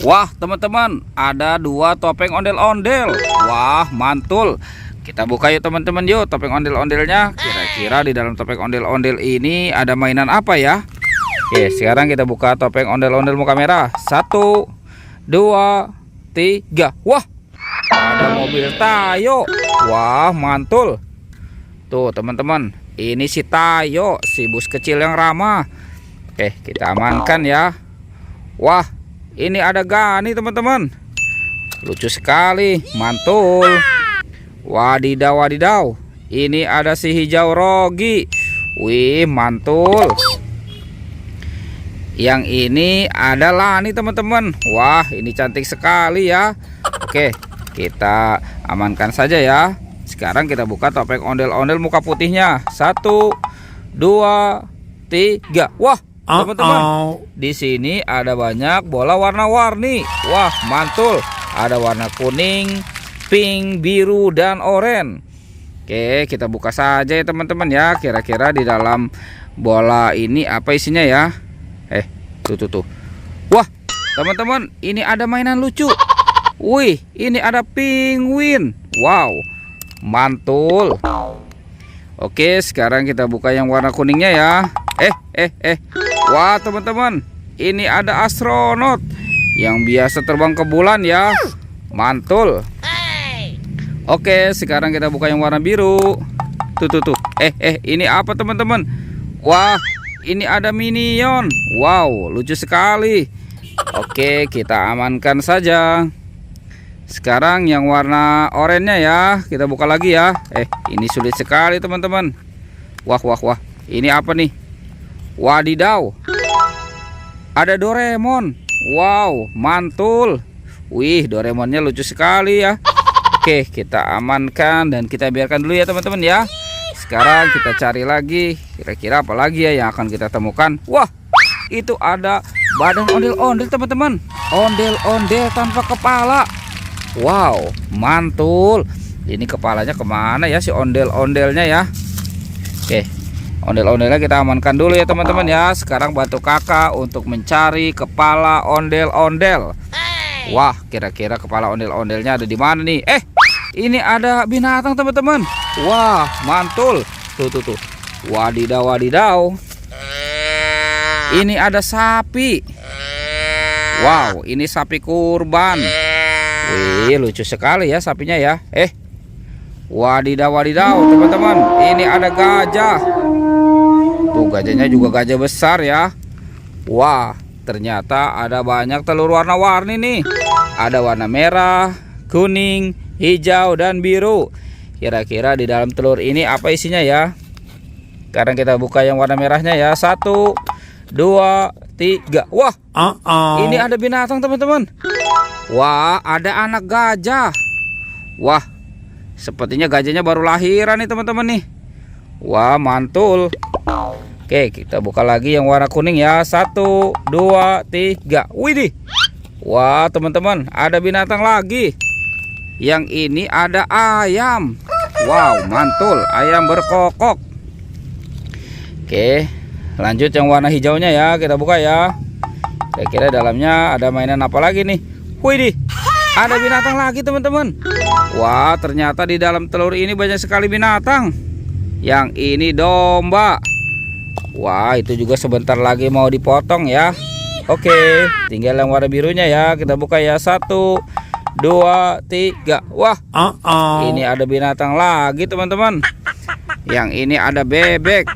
Wah teman-teman, ada dua topeng ondel-ondel. Wah mantul. Kita buka yuk teman-teman, yuk topeng ondel-ondelnya. Kira-kira di dalam topeng ondel-ondel ini ada mainan apa ya? Oke, sekarang kita buka topeng ondel-ondel muka merah. 1, 2, 3. Wah, ada mobil Tayo. Wah mantul. Tuh teman-teman, ini si Tayo, si bus kecil yang ramah. Oke, kita amankan ya. Wah, ini ada Gani teman-teman. Lucu sekali, mantul. Wadidaw, wadidaw. Ini ada si hijau Rogi. Wih, mantul. Yang ini ada Lani teman-teman. Wah, ini cantik sekali ya. Oke, kita amankan saja ya. Sekarang kita buka topeng ondel-ondel muka putihnya. 1, 2, 3. Wah, teman-teman, di sini ada banyak bola warna-warni. Wah, mantul. Ada warna kuning, pink, biru, dan oranye. Oke, kita buka saja ya teman-teman ya. Kira-kira di dalam bola ini apa isinya ya? Tuh. Wah, teman-teman, ini ada mainan lucu. Wih, ini ada penguin. Wow, mantul. Oke, sekarang kita buka yang warna kuningnya ya. Wah, teman-teman, ini ada astronot yang biasa terbang ke bulan ya. Mantul. Oke, sekarang kita buka yang warna biru. Tuh. Ini apa teman-teman? Wah, ini ada Minion. Wow, lucu sekali. Oke, kita amankan saja. Sekarang yang warna oranye ya, kita buka lagi ya. Ini sulit sekali teman-teman. Wah. Ini apa nih? Wadidaw. Ada Doraemon. Wow, mantul. Wih, Doraemonnya lucu sekali ya. Oke, kita amankan dan kita biarkan dulu ya teman-teman ya. Sekarang kita cari lagi. Kira-kira apa lagi ya yang akan kita temukan? Wah, itu ada badan ondel-ondel teman-teman. Ondel-ondel tanpa kepala. Wow, mantul. Ini kepalanya kemana ya si ondel-ondelnya ya? Oke, ondel-ondelnya kita amankan dulu ya teman-teman ya. Sekarang bantu kakak untuk mencari kepala ondel-ondel. Wah, kira-kira kepala ondel-ondelnya ada di mana nih? Ini ada binatang teman-teman. Wah, mantul. Tuh. Wadidaw. Ini ada sapi. Wow, ini sapi kurban. Wih, lucu sekali ya sapinya ya. Wadidaw teman-teman. Ini ada gajah. Tuh, gajahnya juga gajah besar ya. Wah, ternyata ada banyak telur warna-warni nih. Ada warna merah, kuning, hijau, dan biru. Kira-kira di dalam telur ini apa isinya ya? Sekarang kita buka yang warna merahnya ya. 1, 2, 3. Wah, ini ada binatang teman-teman. Wah, ada anak gajah. Wah, sepertinya gajahnya baru lahiran nih teman-teman nih. Wah, mantul. Oke, kita buka lagi yang warna kuning ya. 1, 2, 3. Widih. Wah, teman-teman, ada binatang lagi. Yang ini ada ayam. Wow, mantul. Ayam berkokok. Oke, lanjut yang warna hijaunya ya. Kita buka ya. Kira-kira dalamnya ada mainan apa lagi nih? Widih, ada binatang lagi teman-teman. Wah, ternyata di dalam telur ini banyak sekali binatang. Yang ini domba. Wah, itu juga sebentar lagi mau dipotong ya. Oke, tinggal yang warna birunya ya. Kita buka ya. 1, 2, 3. Wah, ini ada binatang lagi teman-teman. Yang ini ada bebek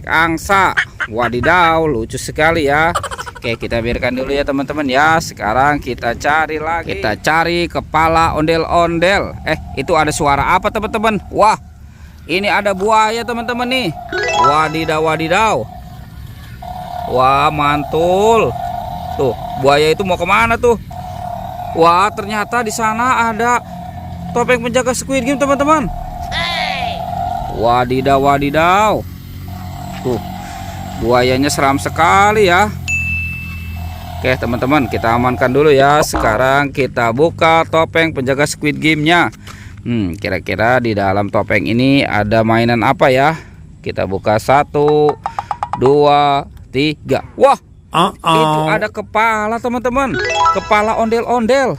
angsa. Wadidaw, lucu sekali ya. Oke, kita biarkan dulu ya teman-teman ya. Sekarang kita cari lagi. Kita cari kepala ondel-ondel. Itu ada suara apa teman-teman? Wah, ini ada buaya teman-teman nih. Wadidaw. Wah, mantul. Tuh, buaya itu mau kemana tuh? Wah, ternyata di sana ada topeng penjaga Squid Game teman-teman. Wadidaw. Tuh, buayanya seram sekali ya. Oke teman-teman, kita amankan dulu ya. Sekarang kita buka topeng penjaga Squid Game-nya. Kira-kira di dalam topeng ini ada mainan apa ya? Kita buka 1, 2, 3. Wah, Itu ada kepala teman-teman. Kepala ondel-ondel.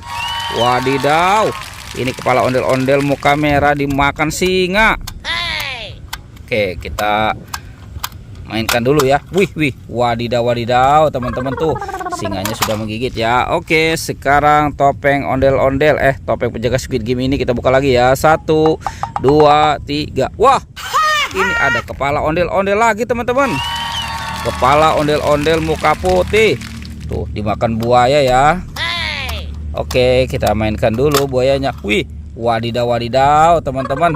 Wadidaw. Ini kepala ondel-ondel muka merah dimakan singa. Oke, kita mainkan dulu ya. Wih, wadidaw, wadidaw teman-teman tuh. Singanya sudah menggigit ya. Oke, sekarang topeng ondel-ondel. Topeng penjaga Squid Game ini kita buka lagi ya. 1, 2, 3. Wah, ini ada kepala ondel-ondel lagi teman-teman. Kepala ondel-ondel muka putih. Tuh, dimakan buaya ya. Oke, kita mainkan dulu buayanya. Wih, wadidaw, wadidaw teman-teman.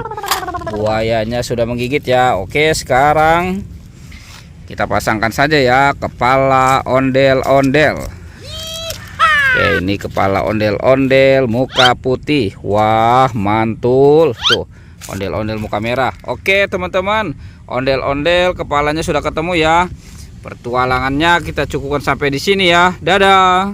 Buayanya sudah menggigit ya. Oke, sekarang kita pasangkan saja ya kepala ondel-ondel. Oke, ini kepala ondel-ondel muka putih. Wah, mantul. Tuh, ondel-ondel muka merah. Oke, teman-teman. Ondel-ondel kepalanya sudah ketemu ya. Pertualangannya kita cukupkan sampai di sini ya. Dadah.